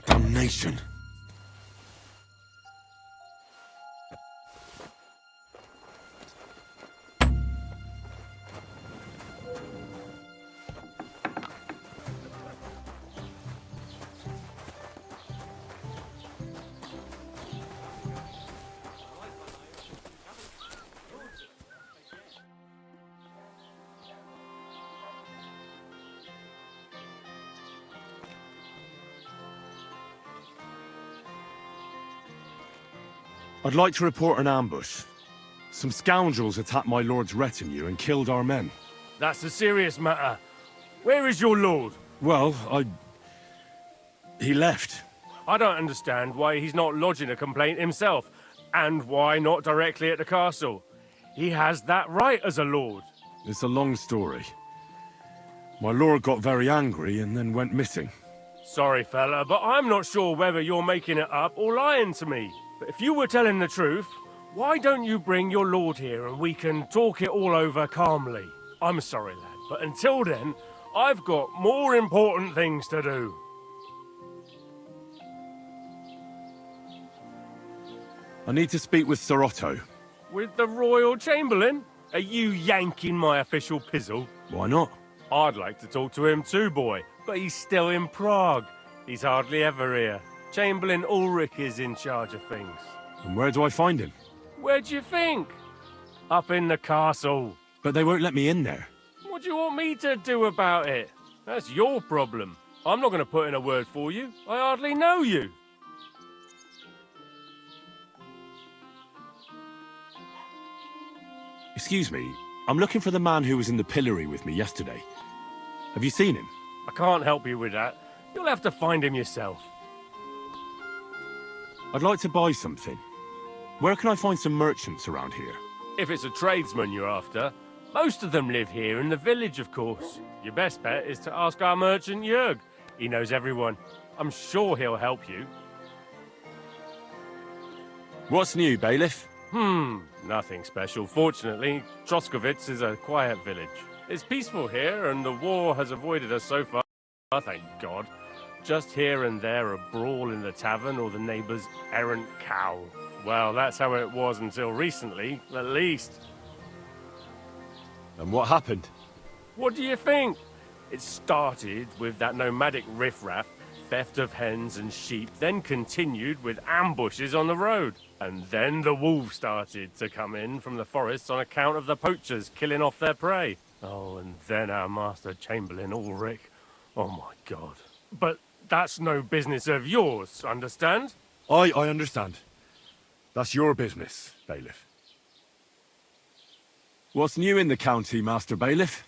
Damnation. I'd like to report an ambush. Some scoundrels attacked my lord's retinue and killed our men. That's a serious matter. Where is your lord? Well, he left. I don't understand why he's not lodging a complaint himself, and why not directly at the castle. He has that right as a lord. It's a long story. My lord got very angry and then went missing. Sorry, fella, but I'm not sure whether you're making it up or lying to me. But if you were telling the truth, why don't you bring your lord here and we can talk it all over calmly? I'm sorry, lad, but until then, I've got more important things to do. I need to speak with Sir Otto. With the Royal Chamberlain? Are you yanking my official pizzle? Why not? I'd like to talk to him too, boy, but he's still in Prague. He's hardly ever here. Chamberlain Ulrich is in charge of things. And where do I find him? Where do you think? Up in the castle. But they won't let me in there. What do you want me to do about it? That's your problem. I'm not going to put in a word for you. I hardly know you. Excuse me, I'm looking for the man who was in the pillory with me yesterday. Have you seen him? I can't help you with that. You'll have to find him yourself. I'd like to buy something. Where can I find some merchants around here? If it's a tradesman you're after, most of them live here in the village, of course. Your best bet is to ask our merchant Jörg. He knows everyone. I'm sure he'll help you. What's new, bailiff? Nothing special. Fortunately, Troskovitz is a quiet village. It's peaceful here, and the war has avoided us so far, thank God. Just here and there a brawl in the tavern or the neighbour's errant cow. Well, that's how it was until recently, at least. And what happened? What do you think? It started with that nomadic riffraff, theft of hens and sheep, then continued with ambushes on the road. And then the wolves started to come in from the forests on account of the poachers killing off their prey. Oh, and then our master Chamberlain Ulrich. Oh my God. But that's no business of yours, understand? I understand. That's your business, bailiff. What's new in the county, Master Bailiff?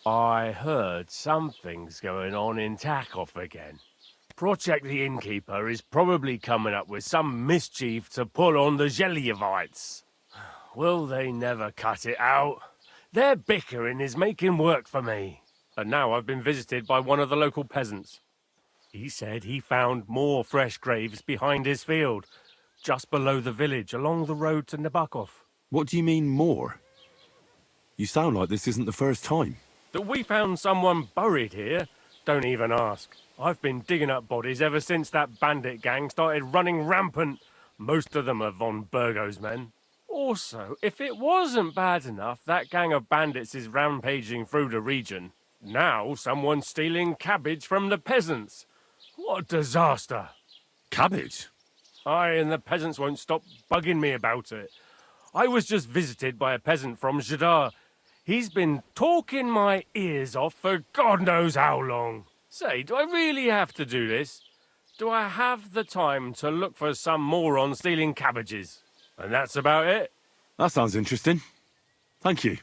I heard something's going on in Takov again. Project the Innkeeper is probably coming up with some mischief to pull on the Zhelyevites. Will they never cut it out? Their bickering is making work for me. And now I've been visited by one of the local peasants. He said he found more fresh graves behind his field, just below the village, along the road to Nabokov. What do you mean, more? You sound like this isn't the first time. That we found someone buried here? Don't even ask. I've been digging up bodies ever since that bandit gang started running rampant. Most of them are von Burgo's men. Also, if it wasn't bad enough that gang of bandits is rampaging through the region, now someone's stealing cabbage from the peasants. What a disaster. Cabbage? Aye, and the peasants won't stop bugging me about it. I was just visited by a peasant from Zhidar. He's been talking my ears off for God knows how long. Say, do I really have to do this? Do I have the time to look for some moron stealing cabbages? And that's about it. That sounds interesting. Thank you.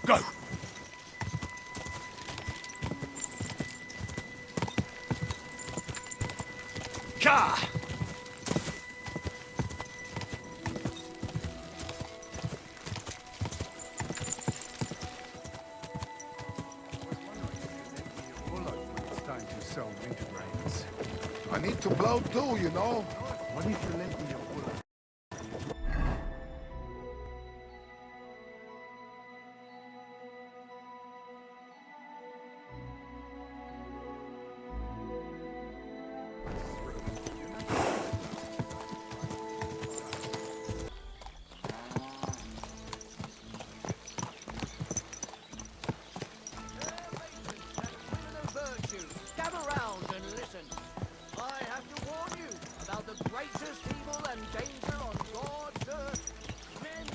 Go! Ka! I need to blow too, you know. What if you lend me your bullet? Gather round and listen. I have to warn you about the greatest evil and danger on God's earth. Men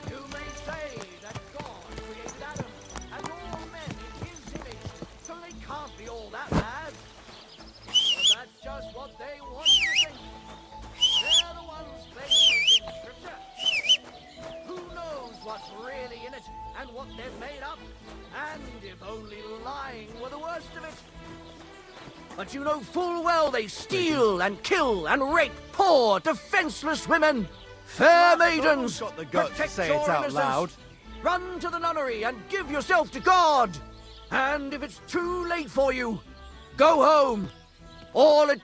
You may say that God created Adam and all men in his image, so they can't be all that bad. But that's just what they want you to think. They're the ones claiming it in Scripture. Who knows what's really in it and what they've made up? And if only lying were the worst of it. But you know full well they steal and kill and rape poor, defenseless women. Fair maidens, got the guts to protect say your it out innocence. loud. Run to the nunnery and give yourself to God. And if it's too late for you, go home. All it...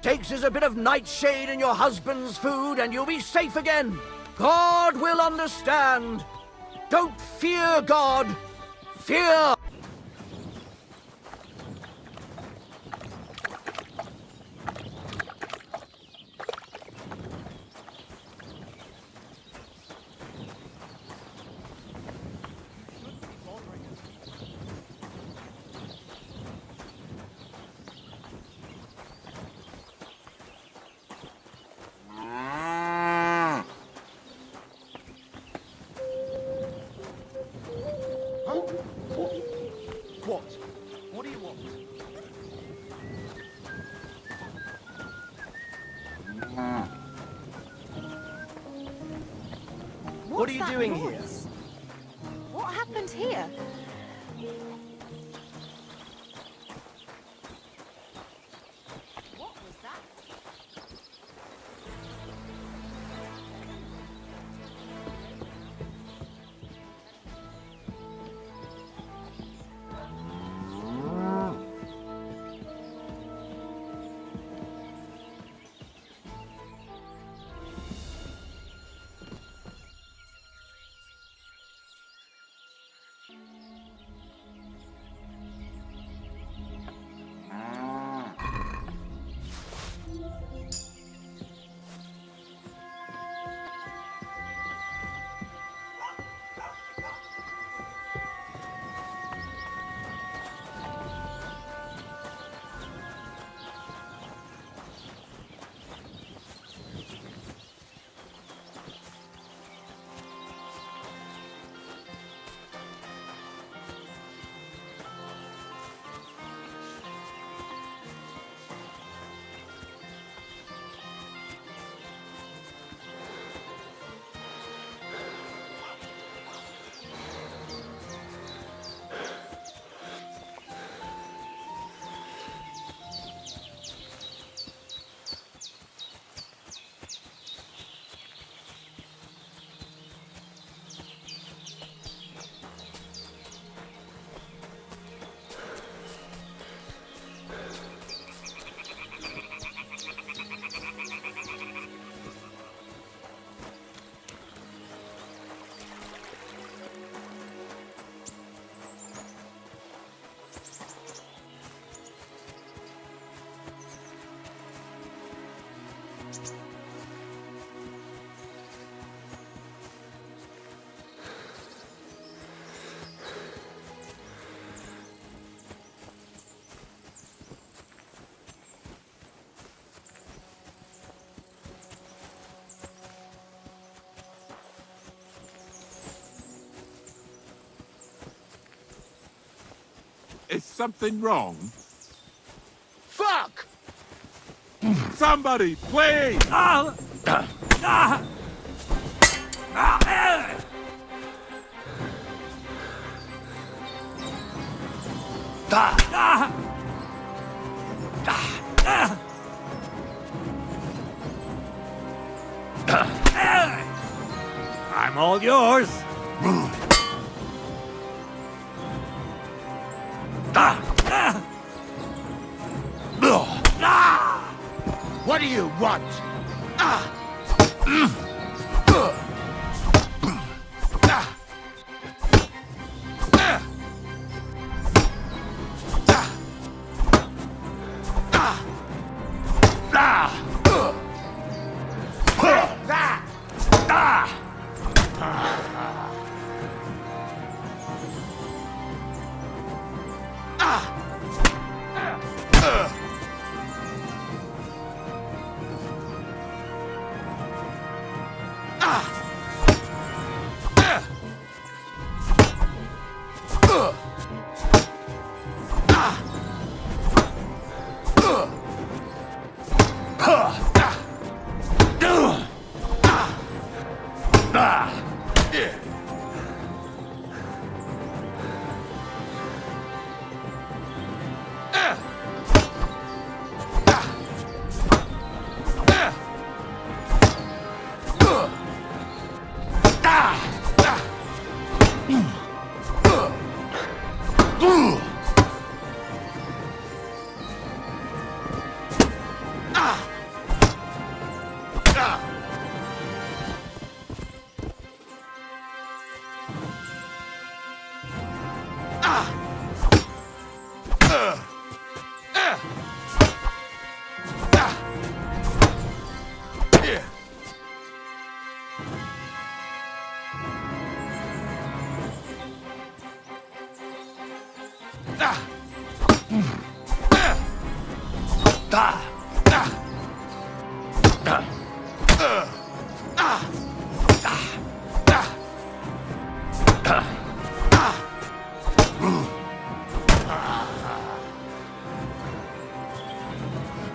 Takes us a bit of nightshade in your husband's food and you'll be safe again. God will understand. Don't fear God. Fear. What? What do you want? What are you doing here? What happened here? What was that? Is something wrong? Fuck! Somebody, please! I'm all yours. What do you want?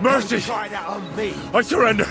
Mercy! Try that on me. I surrender!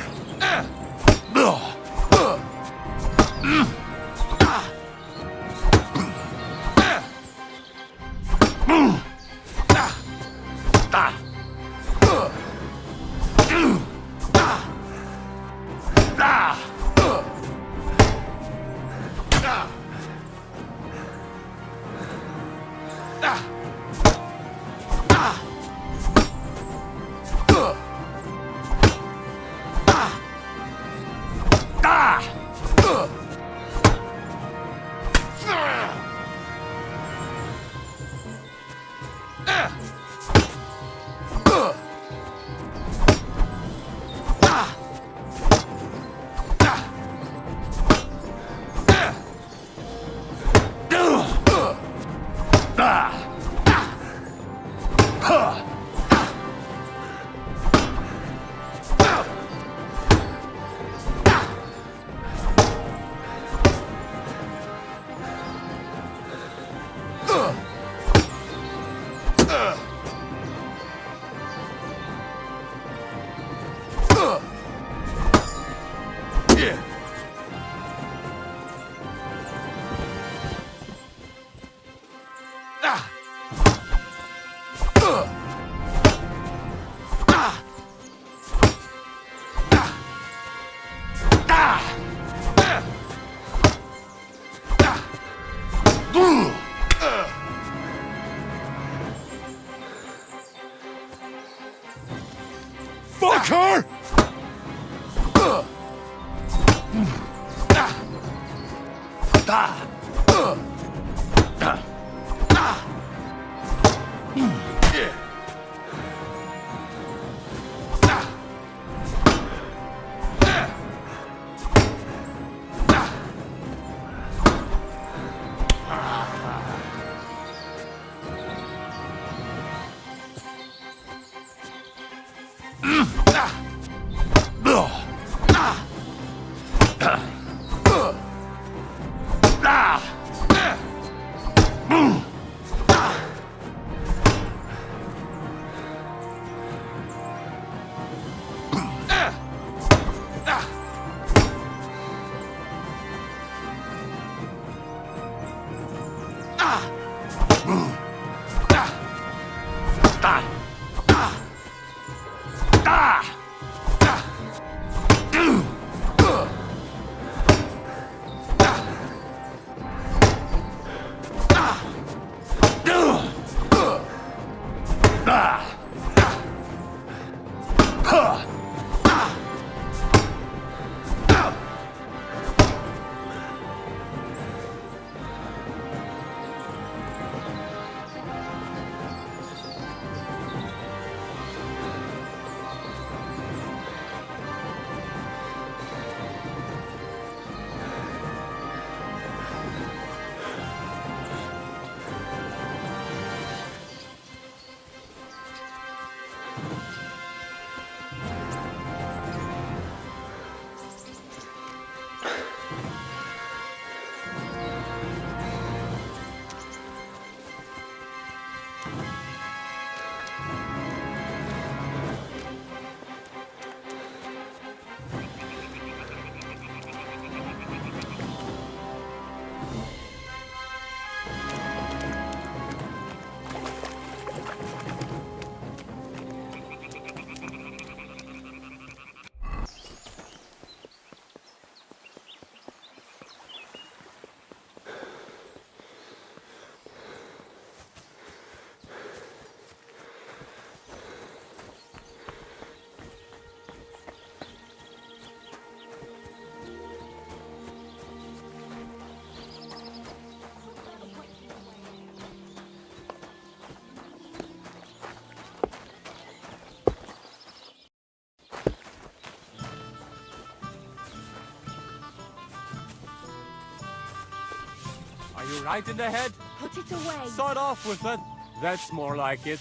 right in the head? Put it away. Sawed off with it. That's more like it.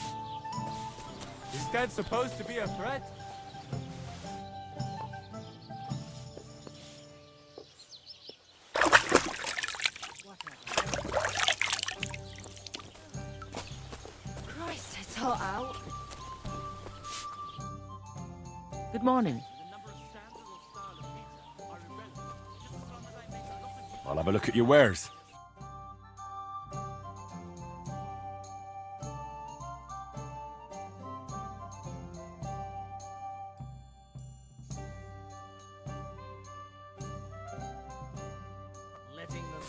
Is that supposed to be a threat? Christ, it's hot out. Good morning. I'll have a look at your wares.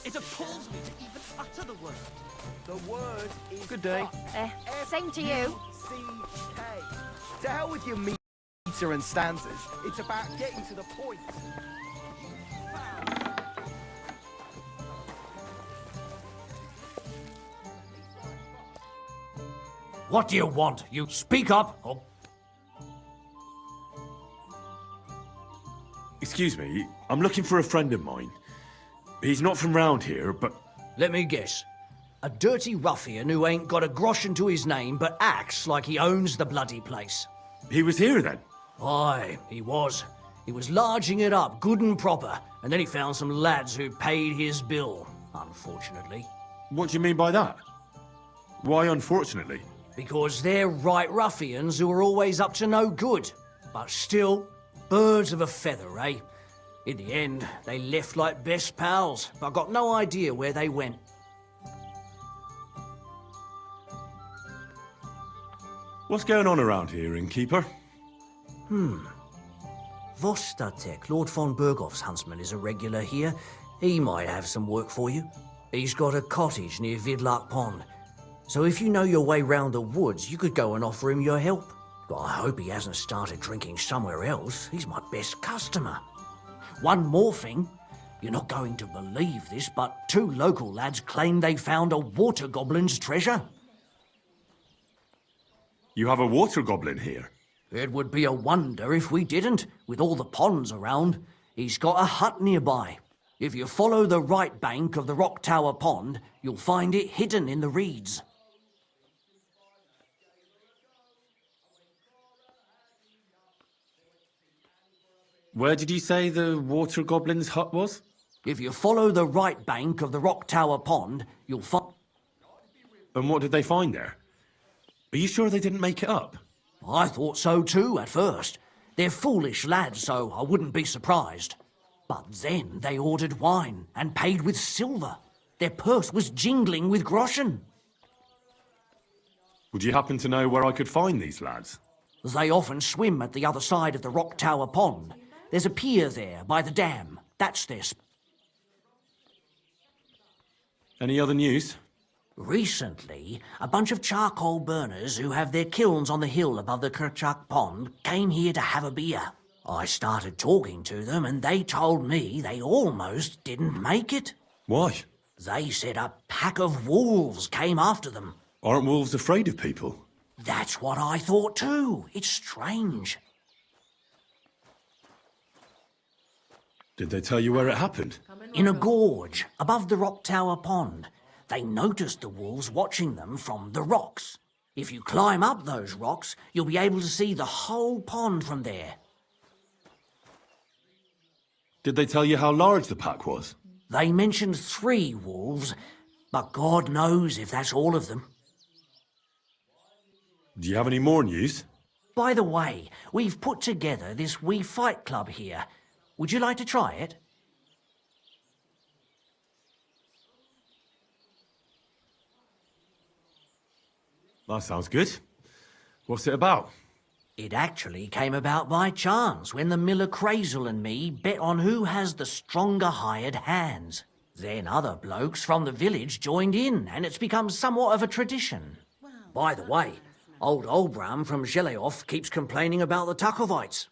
It appalls me to even utter the word. The word is good day. Same to you. C-K. To hell with your meter and stanzas. It's about getting to the point. What do you want? You speak up, or... Excuse me, I'm looking for a friend of mine. He's not from round here, but Let me guess. A dirty ruffian who ain't got a groschen to his name but acts like he owns the bloody place. he was here then. Aye, he was. He was larging it up good and proper, and then he found some lads who paid his bill, unfortunately. What do you mean by that? Why, unfortunately? Because they're right ruffians who are always up to no good. But still, birds of a feather, eh? In the end, they left like best pals, but I got no idea where they went. What's going on around here, innkeeper? Vostatek, Lord von Berghoff's huntsman, is a regular here. He might have some work for you. He's got a cottage near Vidlark Pond. So if you know your way round the woods, you could go and offer him your help. But I hope he hasn't started drinking somewhere else. He's my best customer. One more thing. You're not going to believe this, but 2 local lads claim they found a water goblin's treasure. You have a water goblin here. It would be a wonder if we didn't, with all the ponds around. He's got a hut nearby. If you follow the right bank of the Rock Tower Pond, you'll find it hidden in the reeds. Where did you say the water goblin's hut was? If you follow the right bank of the Rock Tower Pond, you'll find... And what did they find there? Are you sure they didn't make it up? I thought so too at first. They're foolish lads, so I wouldn't be surprised. But then they ordered wine and paid with silver. Their purse was jingling with groschen. Would you happen to know where I could find these lads? They often swim at the other side of the Rock Tower Pond. There's a pier there by the dam. That's their... Any other news? Recently, a bunch of charcoal burners who have their kilns on the hill above the Kerchak Pond came here to have a beer. I started talking to them and they told me they almost didn't make it. Why? They said a pack of wolves came after them. Aren't wolves afraid of people? That's what I thought too. It's strange. Did they tell you where it happened? In a gorge above the Rock Tower Pond. They noticed the wolves watching them from the rocks. If you climb up those rocks, you'll be able to see the whole pond from there. Did they tell you how large the pack was? They mentioned 3 wolves, but God knows if that's all of them. Do you have any more news? By the way, we've put together this wee fight club here. Would you like to try it? That sounds good. What's it about? It actually came about by chance when the miller Crazel and me bet on who has the stronger hired hands. Then other blokes from the village joined in, and it's become somewhat of a tradition. By the way, old Olbram from Zheleov keeps complaining about the Takovites.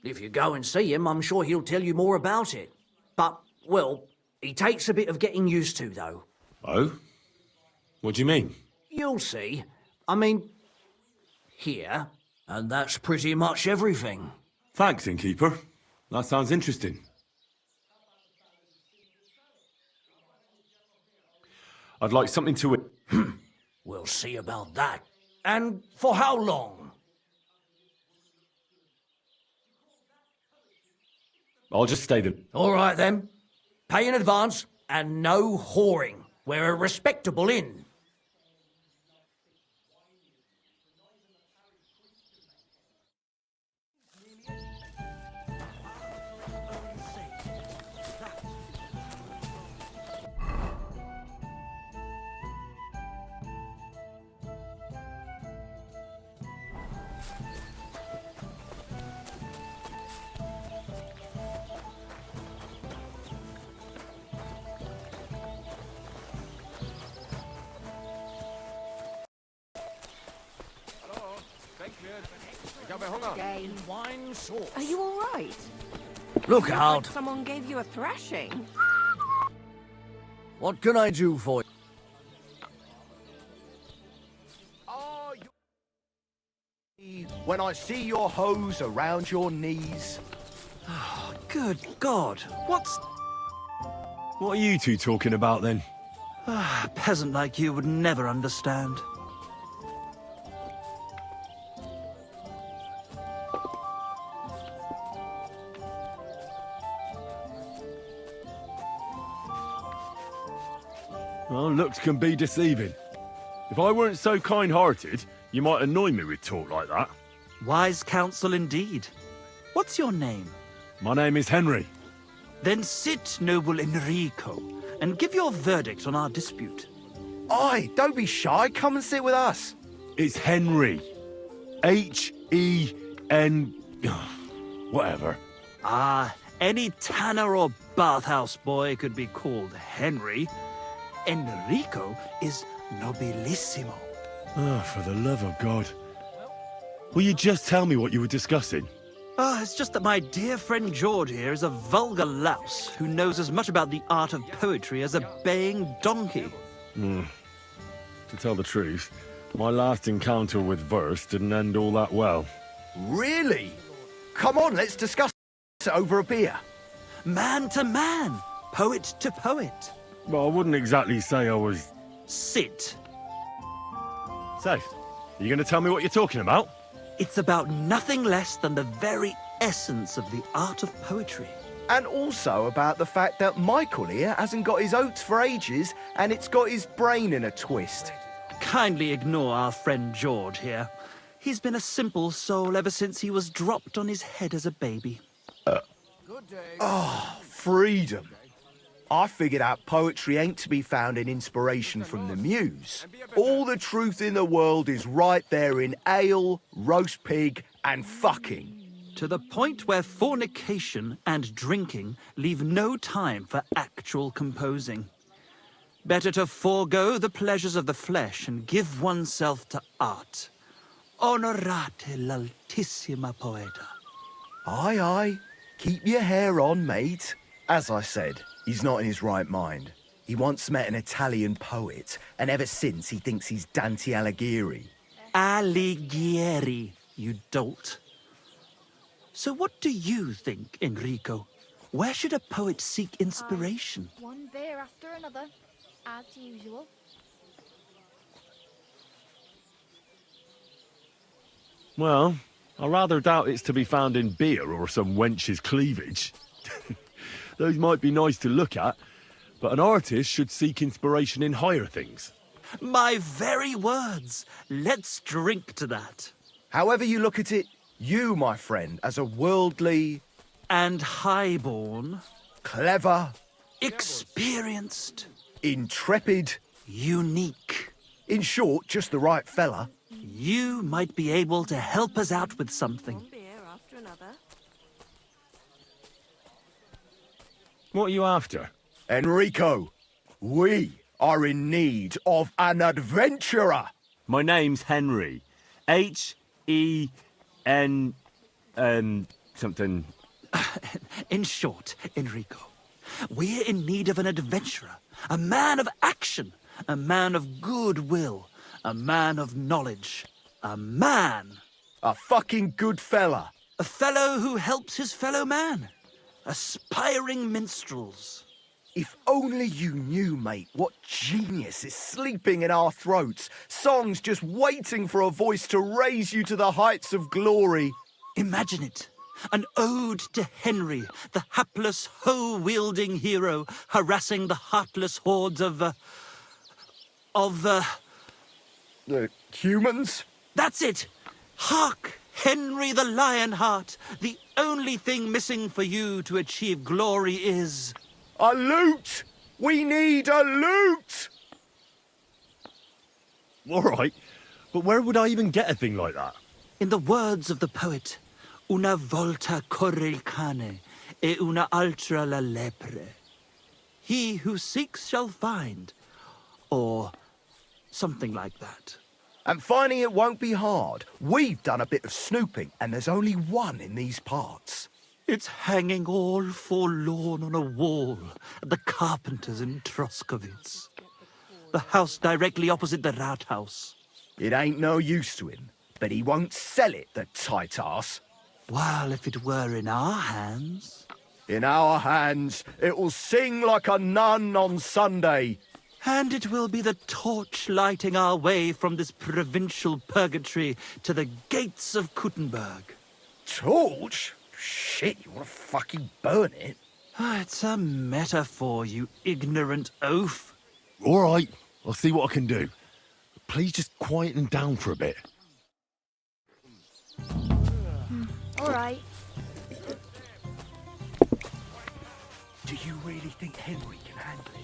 If you go and see him, I'm sure he'll tell you more about it. But, well, he takes a bit of getting used to, though. Oh? What do you mean? You'll see. I mean, here, and that's pretty much everything. Thanks, innkeeper. That sounds interesting. I'd like something to eat. We'll see about that. And for how long? I'll just stay there. All right then. Pay in advance and no whoring. We're a respectable inn. Game. Wine sauce. Are you all right? Look out. Someone gave you a thrashing. What can I do for you? Are you... When I see your hose around your knees. Good God. What's... What are you two talking about then? A peasant like you would never understand. Well, looks can be deceiving. If I weren't so kind-hearted, you might annoy me with talk like that. Wise counsel indeed. What's your name? My name is Henry. Then sit, noble Enrico, and give your verdict on our dispute. Aye, don't be shy. Come and sit with us. It's Henry. H-E-N... whatever. Ah, any tanner or bathhouse boy could be called Henry. Enrico is nobilissimo. Oh, for the love of God. Will you just tell me what you were discussing? It's just that my dear friend George here is a vulgar louse who knows as much about the art of poetry as a baying donkey. To tell the truth, my last encounter with verse didn't end all that well. Really? Come on, let's discuss it over a beer. Man to man, poet to poet. Well, I wouldn't exactly say I was... Sit. So, are you going to tell me what you're talking about? It's about nothing less than the very essence of the art of poetry. And also about the fact that Michael here hasn't got his oats for ages and it's got his brain in a twist. Kindly ignore our friend George here. He's been a simple soul ever since he was dropped on his head as a baby. Freedom. I figured out poetry ain't to be found in inspiration from the muse. All the truth in the world is right there in ale, roast pig, and fucking. To the point where fornication and drinking leave no time for actual composing. Better to forego the pleasures of the flesh and give oneself to art. Onorate l'altissima poeta. Aye, aye. Keep your hair on, mate. As I said, he's not in his right mind. He once met an Italian poet, and ever since he thinks he's Dante Alighieri. Alighieri, you dolt. So what do you think, Enrico? Where should a poet seek inspiration? One beer after another, as usual. Well, I rather doubt it's to be found in beer or some wench's cleavage. Those might be nice to look at, but an artist should seek inspiration in higher things. My very words. Let's drink to that. However you look at it, you, my friend, as a worldly, And highborn, clever, experienced, intrepid, unique. in short, just the right fella. You might be able to help us out with something. What are you after? Enrico, we are in need of an adventurer. My name's Henry. H-E-N... something... In short, Enrico, we're in need of an adventurer, a man of action, a man of goodwill, a man of knowledge, a man. A fucking good fella. A fellow who helps his fellow man. Aspiring minstrels. If only you knew, mate, what genius is sleeping in our throats. Songs just waiting for a voice to raise you to the heights of glory. Imagine it. An ode to Henry, the hapless, hoe-wielding hero, harassing the heartless hordes of The humans? That's it! Hark! Henry the Lionheart! The only thing missing for you to achieve glory is... A loot! We need a loot! All right, but where would I even get a thing like that? In the words of the poet, una volta corre il cane, e una altra la lepre. He who seeks shall find, or something like that. And finding it won't be hard. We've done a bit of snooping, and there's only one in these parts. It's hanging all forlorn on a wall at the carpenter's in Troskovitz. The house directly opposite the Rathaus. It ain't no use to him, but he won't sell it, the tight ass. While if it were in our hands... In our hands, it will sing like a nun on Sunday. And it will be the torch lighting our way from this provincial purgatory to the gates of Kuttenberg. Torch? Shit, you want to fucking burn it? It's a metaphor, you ignorant oaf. All right, I'll see what I can do. Please just quieten down for a bit. All right. Do you really think Henry can handle it?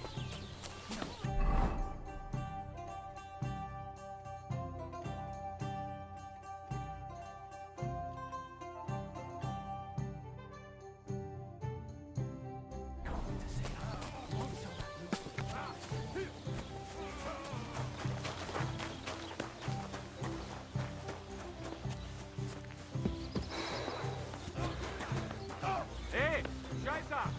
Hey, Scheiße!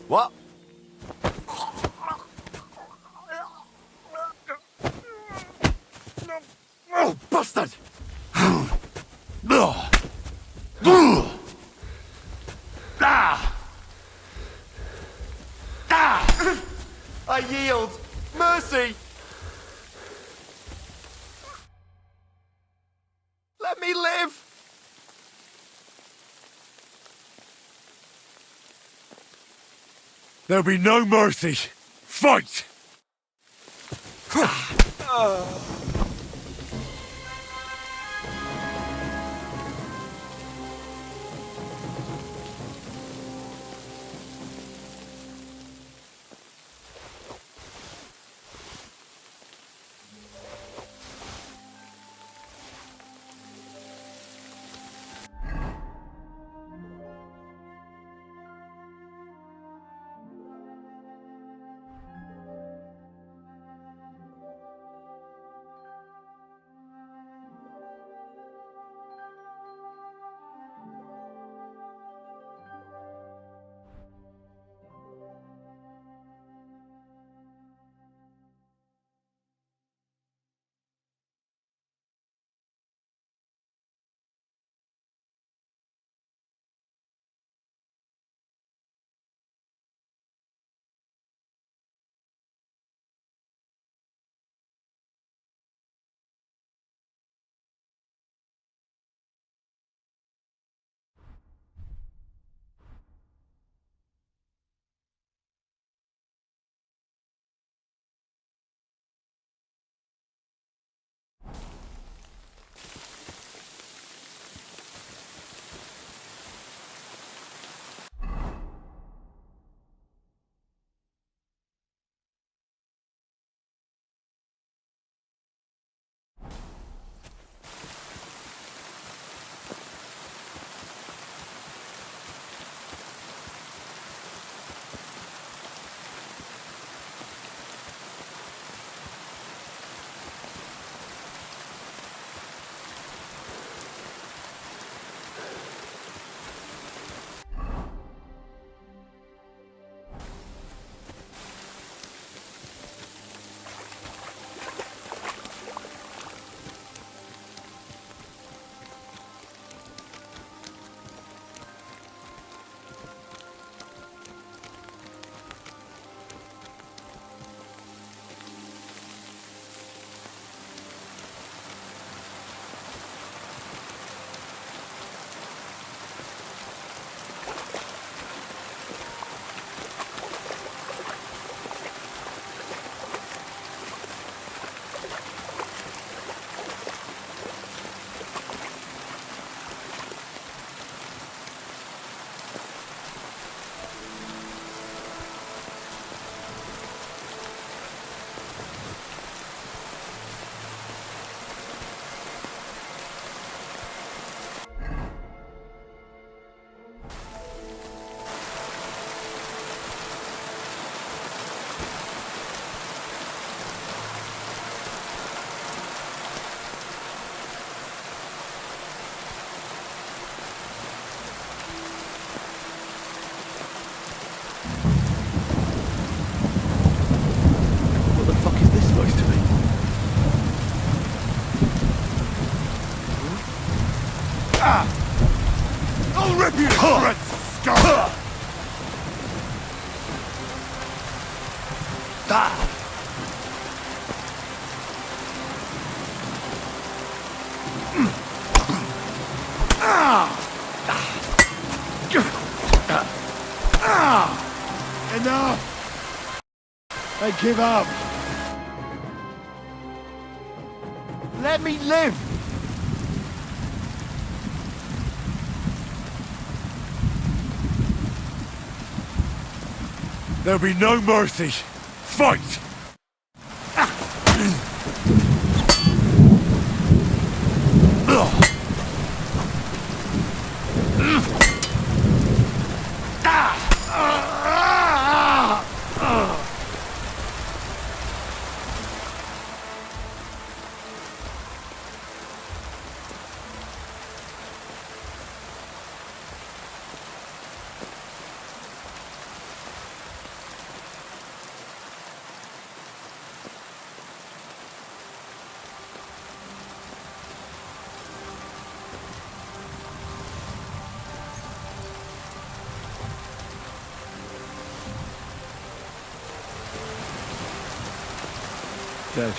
What? Oh, bastard! I yield. Mercy! Let me live! There'll be no mercy. Fight! I'll rip you to shreds, scum! Enough! I give up! Let me live! There'll be no mercy. Fight! Dead.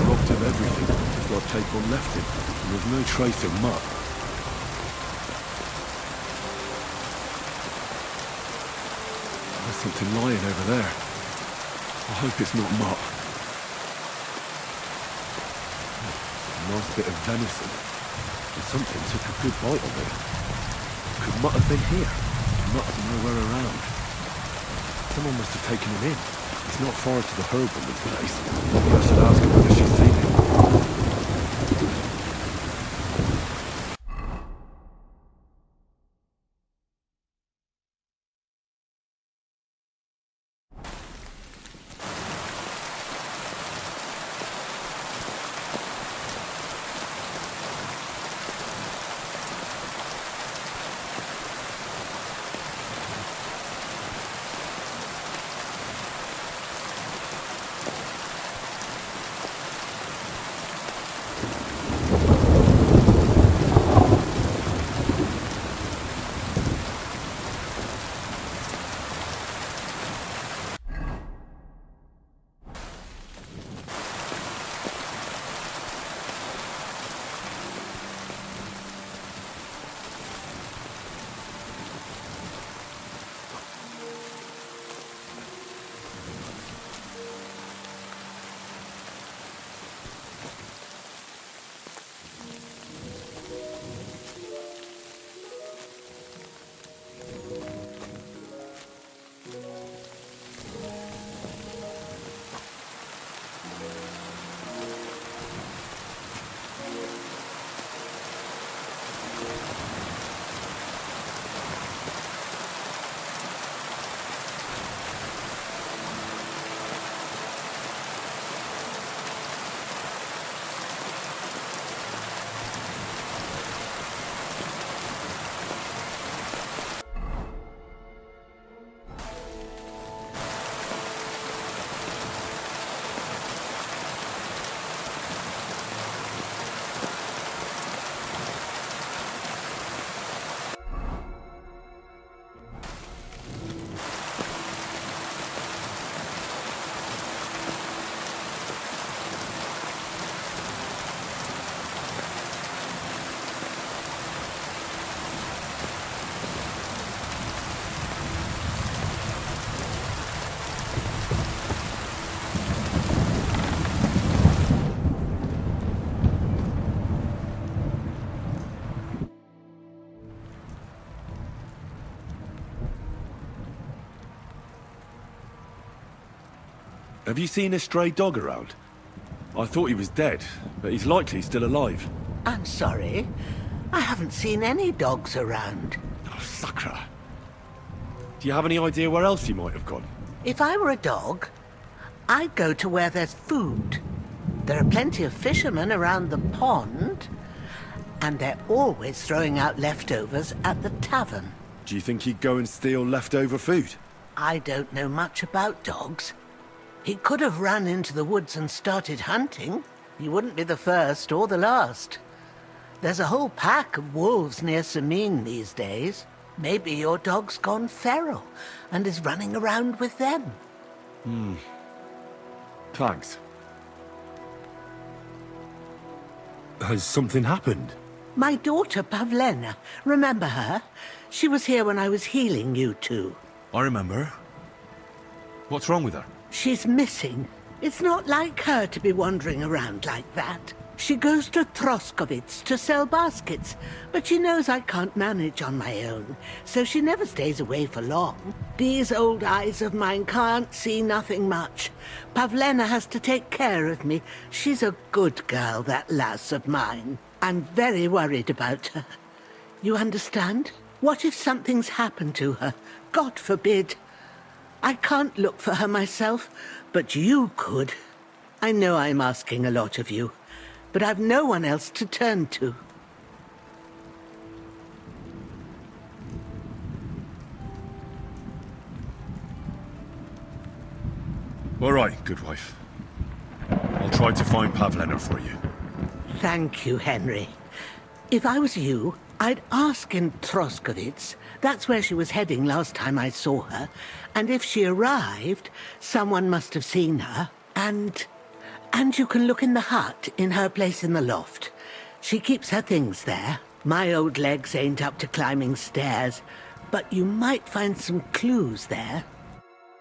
Robbed of everything, just like Capon left him. And there's no trace of mutt. There's something lying over there. I hope it's not mutt. A nice bit of venison. And something took a good bite of it. Could mutt have been here? Mutt's nowhere around. Someone must have taken him in. It's not far to the herbalman's place. Maybe I should ask her whether she's seen him. Have you seen a stray dog around? I thought he was dead, but he's likely still alive. I'm sorry. I haven't seen any dogs around. Oh, sacre. Do you have any idea where else he might have gone? If I were a dog, I'd go to where there's food. There are plenty of fishermen around the pond, and they're always throwing out leftovers at the tavern. Do you think he'd go and steal leftover food? I don't know much about dogs. He could have run into the woods and started hunting. He wouldn't be the first or the last. There's a whole pack of wolves near Sameen these days. Maybe your dog's gone feral and is running around with them. Thanks. Has something happened? My daughter Pavlena, remember her? She was here when I was healing you two. I remember. What's wrong with her? She's missing. It's not like her to be wandering around like that. She goes to Troskovitz to sell baskets, but she knows I can't manage on my own, so she never stays away for long. These old eyes of mine can't see nothing much. Pavlena has to take care of me. She's a good girl, that lass of mine. I'm very worried about her. You understand? What if something's happened to her? God forbid. I can't look for her myself, but you could. I know I'm asking a lot of you, but I've no one else to turn to. All right, good wife. I'll try to find Pavlena for you. Thank you, Henry. If I was you, I'd ask in Troskovitz. That's where she was heading last time I saw her. And if she arrived, someone must have seen her. And And you can look in the hut in her place in the loft. She keeps her things there. My old legs ain't up to climbing stairs, but you might find some clues there.